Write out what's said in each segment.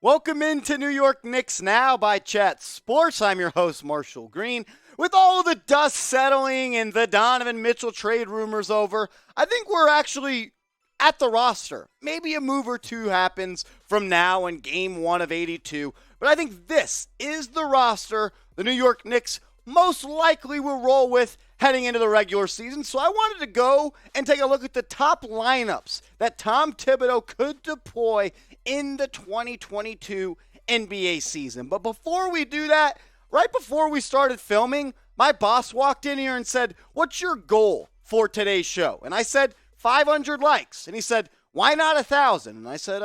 Welcome into New York Knicks Now by Chat Sports. I'm your host, Marshall Green. With all the dust settling and the Donovan Mitchell trade rumors over, I think we're actually at the roster. Maybe a move or two happens from now in game 1 of 82, but I think this is the roster the New York Knicks most likely will roll with heading into the regular season. So I wanted to go and take a look at the top lineups that Tom Thibodeau could deploy in the 2022 NBA season. But before we do that, right before we started filming, my boss walked in here and said, "What's your goal for today's show?" And I said, 500 likes. And he said, "Why not 1,000?" And I said,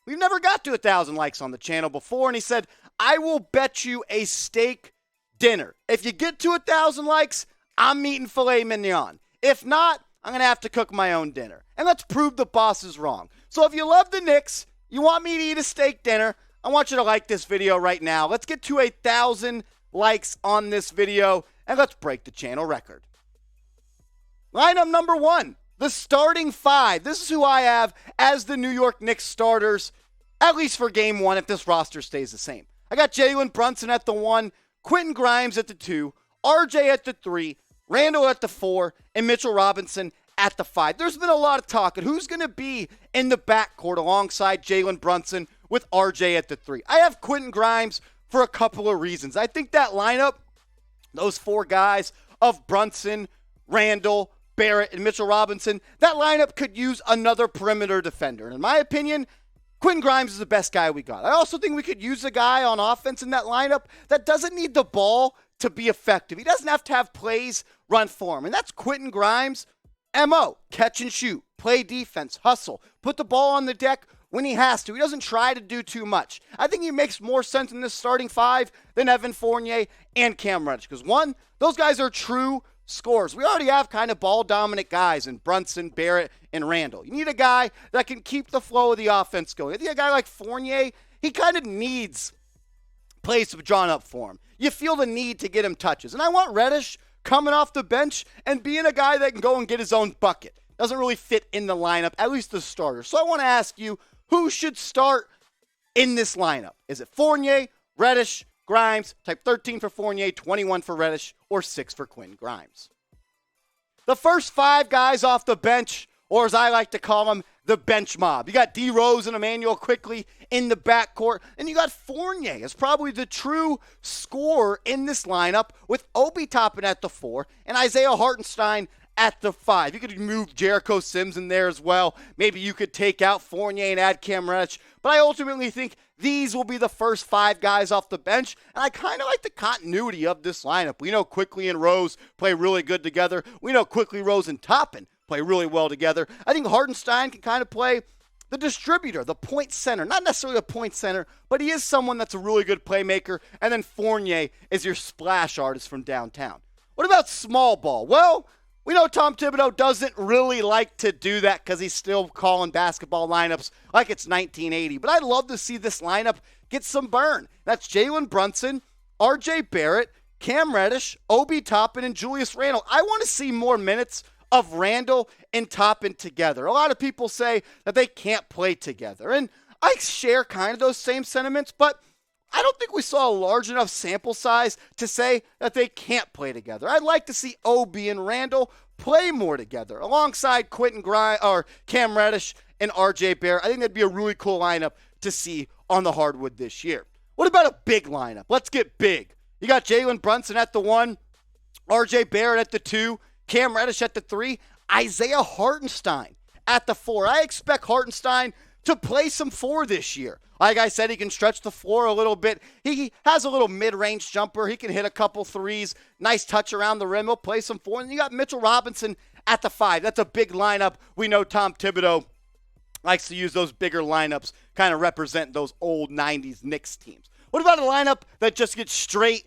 we've never got to 1,000 likes on the channel before. And he said, "I will bet you a steak dinner. If you get to 1,000 likes, I'm eating filet mignon. If not, I'm going to have to cook my own dinner." And let's prove the boss is wrong. So if you love the Knicks, you want me to eat a steak dinner, I want you to like this video right now. Let's get to 1,000 likes on this video, and let's break the channel record. Lineup number 1, the starting 5. This is who I have as the New York Knicks starters, at least for game 1 if this roster stays the same. I got Jalen Brunson at the 1, Quentin Grimes at the 2, RJ at the 3, Randle at the 4, and Mitchell Robinson at the 5. There's been a lot of talk of who's going to be in the backcourt alongside Jalen Brunson with RJ at the 3. I have Quentin Grimes for a couple of reasons. I think that lineup, those 4 guys of Brunson, Randle, Barrett, and Mitchell Robinson, that lineup could use another perimeter defender. And in my opinion, Quentin Grimes is the best guy we got. I also think we could use a guy on offense in that lineup that doesn't need the ball to be effective. He doesn't have to have plays run for him. And that's Quentin Grimes' MO. Catch and shoot. Play defense. Hustle. Put the ball on the deck when he has to. He doesn't try to do too much. I think he makes more sense in this starting 5 than Evan Fournier and Cam Reddish. Because one, those guys are true scorers. We already have kind of ball-dominant guys in Brunson, Barrett, and Randle. You need a guy that can keep the flow of the offense going. I think a guy like Fournier, he kind of needs plays to be drawn up for him. You feel the need to get him touches. And I want Reddish coming off the bench and being a guy that can go and get his own bucket. Doesn't really fit in the lineup, at least the starter. So I want to ask you, who should start in this lineup? Is it Fournier, Reddish, Grimes? Type 13 for Fournier, 21 for Reddish, or 6 for Quentin Grimes. The first 5 guys off the bench, or as I like to call them, the bench mob. You got D. Rose and Immanuel Quickley in the backcourt, and you got Fournier as probably the true scorer in this lineup with Obi Toppin at the 4 and Isaiah Hartenstein at the 5. You could move Jericho Sims in there as well. Maybe you could take out Fournier and add Cam Reddish, but I ultimately think these will be the first 5 guys off the bench, and I kind of like the continuity of this lineup. We know Quickley and Rose play really good together. We know Quickley, Rose, and Toppin play really well together. I think Hartenstein can kind of play the distributor, the point center. Not necessarily a point center, but he is someone that's a really good playmaker. And then Fournier is your splash artist from downtown. What about small ball? Well, we know Tom Thibodeau doesn't really like to do that because he's still calling basketball lineups like it's 1980. But I'd love to see this lineup get some burn. That's Jalen Brunson, RJ Barrett, Cam Reddish, Obi Toppin, and Julius Randle. I want to see more minutes of Randle and Toppin together. A lot of people say that they can't play together, and I share kind of those same sentiments, but I don't think we saw a large enough sample size to say that they can't play together. I'd like to see Obi and Randle play more together alongside Quentin Grimes or Cam Reddish and RJ Barrett. I think that'd be a really cool lineup to see on the hardwood this year. What about a big lineup? Let's get big. You got Jalen Brunson at the 1, RJ Barrett at the 2, Cam Reddish at the 3, Isaiah Hartenstein at the 4. I expect Hartenstein to play some 4 this year. Like I said, he can stretch the floor a little bit. He has a little mid-range jumper. He can hit a couple threes. Nice touch around the rim. He'll play some 4. And you got Mitchell Robinson at the 5. That's a big lineup. We know Tom Thibodeau likes to use those bigger lineups, kind of represent those old 90s Knicks teams. What about a lineup that just gets straight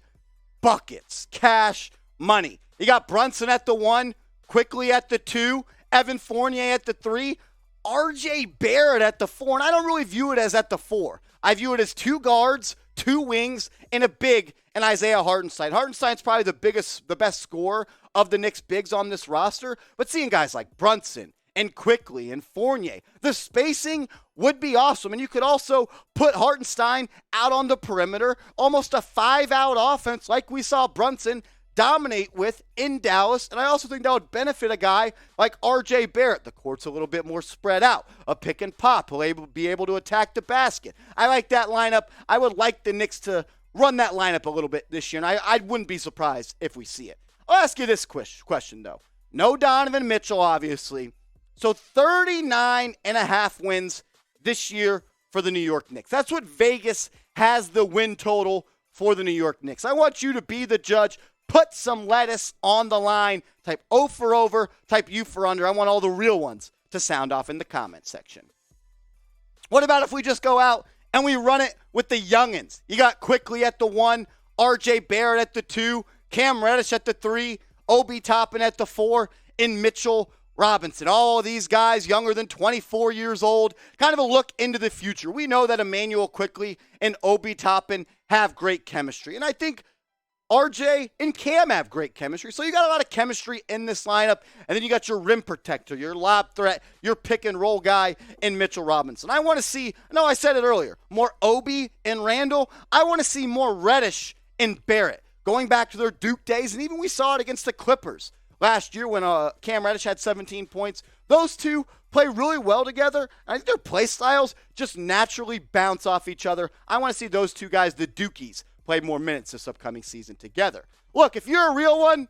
buckets, cash, money? You got Brunson at the 1, Quickley at the 2, Evan Fournier at the 3, RJ Barrett at the 4, and I don't really view it as at the 4. I view it as 2 guards, 2 wings, and a big, and Isaiah Hartenstein. Hartenstein's probably the best scorer of the Knicks bigs on this roster, but seeing guys like Brunson and Quickley and Fournier, the spacing would be awesome. And you could also put Hartenstein out on the perimeter, almost a 5-out offense like we saw Brunson dominate with in Dallas. And I also think that would benefit a guy like RJ Barrett. The court's a little bit more spread out, a pick and pop. He'll be able to attack the basket. I like that lineup. I would like the Knicks to run that lineup a little bit this year, and I wouldn't be surprised if we see it. I'll ask you this question, though. No Donovan Mitchell, obviously. So 39.5 wins this year for the New York Knicks. That's what Vegas has the win total for the New York Knicks. I want you to be the judge. Put some lettuce on the line. Type O for over, type U for under. I want all the real ones to sound off in the comment section. What about if we just go out and we run it with the youngins? You got Quickley at the 1, RJ Barrett at the 2, Cam Reddish at the 3, Obi Toppin at the 4, and Mitchell Robinson. All of these guys younger than 24 years old. Kind of a look into the future. We know that Immanuel Quickley and Obi Toppin have great chemistry. And I think RJ and Cam have great chemistry. So you got a lot of chemistry in this lineup. And then you got your rim protector, your lob threat, your pick and roll guy in Mitchell Robinson. I want to see, no, I said it earlier, more Obi and Randle. I want to see more Reddish and Barrett. Going back to their Duke days, and even we saw it against the Clippers last year when Cam Reddish had 17 points. Those two play really well together. I think their play styles just naturally bounce off each other. I want to see those two guys, the Dukies, play more minutes this upcoming season together. Look, if you're a real one,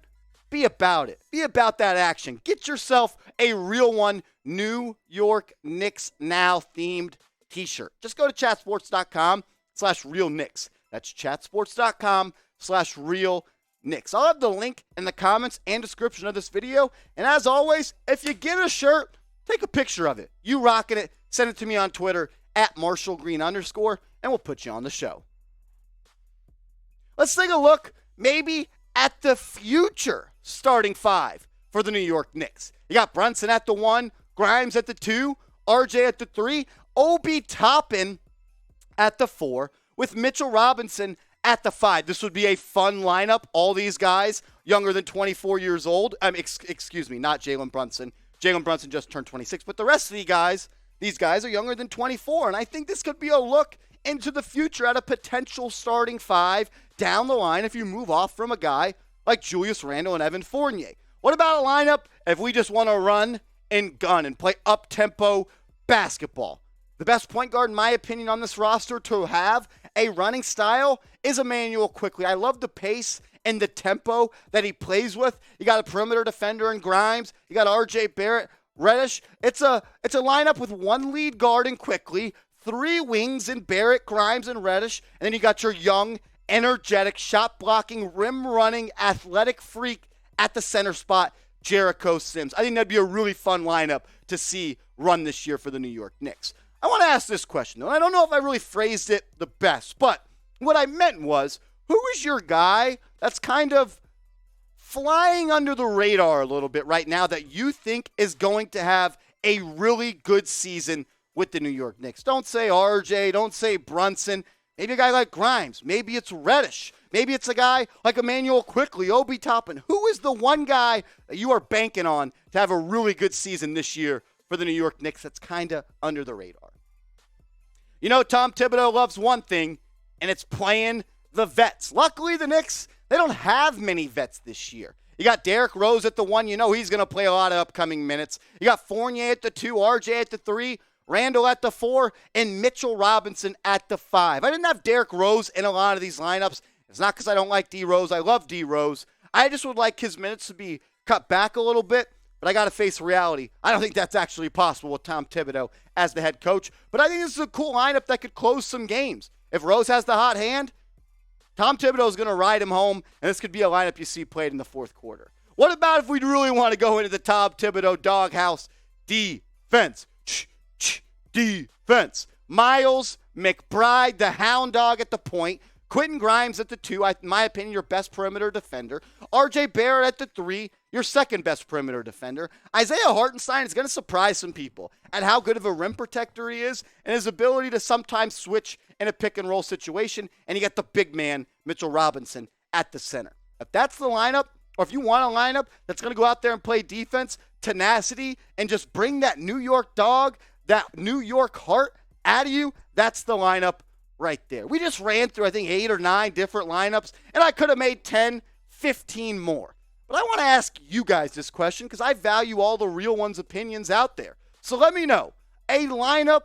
be about it. Be about that action. Get yourself a real one New York Knicks Now themed t-shirt. Just go to chatsports.com/realknicks. That's chatsports.com/realknicks. I'll have the link in the comments and description of this video. And as always, if you get a shirt, take a picture of it. You rocking it. Send it to me on Twitter @MarshallGreen_, and we'll put you on the show. Let's take a look maybe at the future starting 5 for the New York Knicks. You got Brunson at the 1, Grimes at the 2, RJ at the 3, Obi Toppin at the 4, with Mitchell Robinson at the 5. This would be a fun lineup. All these guys younger than 24 years old. Excuse me, not Jalen Brunson. Jalen Brunson just turned 26. But the rest of these guys are younger than 24. And I think this could be a look into the future at a potential starting 5 down the line if you move off from a guy like Julius Randle and Evan Fournier. What about a lineup if we just want to run and gun and play up-tempo basketball? The best point guard, in my opinion, on this roster to have a running style is Immanuel Quickley. I love the pace and the tempo that he plays with. You got a perimeter defender in Grimes. You got RJ Barrett, Reddish. It's a lineup with one lead guard in Quickley, 3 wings in Barrett, Grimes, and Reddish, and then you got your young, energetic, shot-blocking, rim-running, athletic freak at the center spot, Jericho Sims. I think that'd be a really fun lineup to see run this year for the New York Knicks. I want to ask this question, though. I don't know if I really phrased it the best, but what I meant was, who is your guy that's kind of flying under the radar a little bit right now that you think is going to have a really good season with the New York Knicks? Don't say RJ, don't say Brunson. Maybe a guy like Grimes. Maybe it's Reddish. Maybe it's a guy like Immanuel Quickley, Obi Toppin. Who is the one guy that you are banking on to have a really good season this year for the New York Knicks that's kind of under the radar? You know, Tom Thibodeau loves one thing, and it's playing the vets. Luckily, the Knicks, they don't have many vets this year. You got Derrick Rose at the 1. You know he's going to play a lot of upcoming minutes. You got Fournier at the 2, RJ at the 3, Randle at the 4, and Mitchell Robinson at the 5. I didn't have Derrick Rose in a lot of these lineups. It's not because I don't like D. Rose. I love D. Rose. I just would like his minutes to be cut back a little bit, but I got to face reality. I don't think that's actually possible with Tom Thibodeau as the head coach, but I think this is a cool lineup that could close some games. If Rose has the hot hand, Tom Thibodeau is going to ride him home, and this could be a lineup you see played in the fourth quarter. What about if we really want to go into the Tom Thibodeau doghouse? Defense. Defense. Miles McBride, the hound dog at the point. Quentin Grimes at the 2, in my opinion, your best perimeter defender. RJ Barrett at the 3, your second best perimeter defender. Isaiah Hartenstein is going to surprise some people at how good of a rim protector he is and his ability to sometimes switch in a pick and roll situation. And you got the big man, Mitchell Robinson, at the center. If that's the lineup, or if you want a lineup that's going to go out there and play defense, tenacity, and just bring that New York dog, that New York heart out of you, that's the lineup right there. We just ran through, I think, 8 or 9 different lineups, and I could have made 10, 15 more. But I want to ask you guys this question because I value all the real ones' opinions out there. So let me know a lineup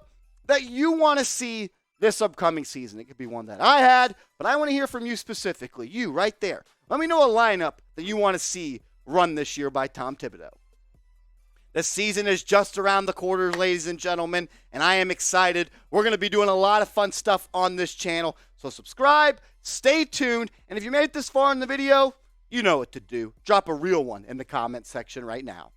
that you want to see this upcoming season. It could be one that I had, but I want to hear from you specifically. You right there. Let me know a lineup that you want to see run this year by Tom Thibodeau. The season is just around the corner, ladies and gentlemen, and I am excited. We're going to be doing a lot of fun stuff on this channel. So subscribe, stay tuned, and if you made it this far in the video, you know what to do. Drop a real one in the comment section right now.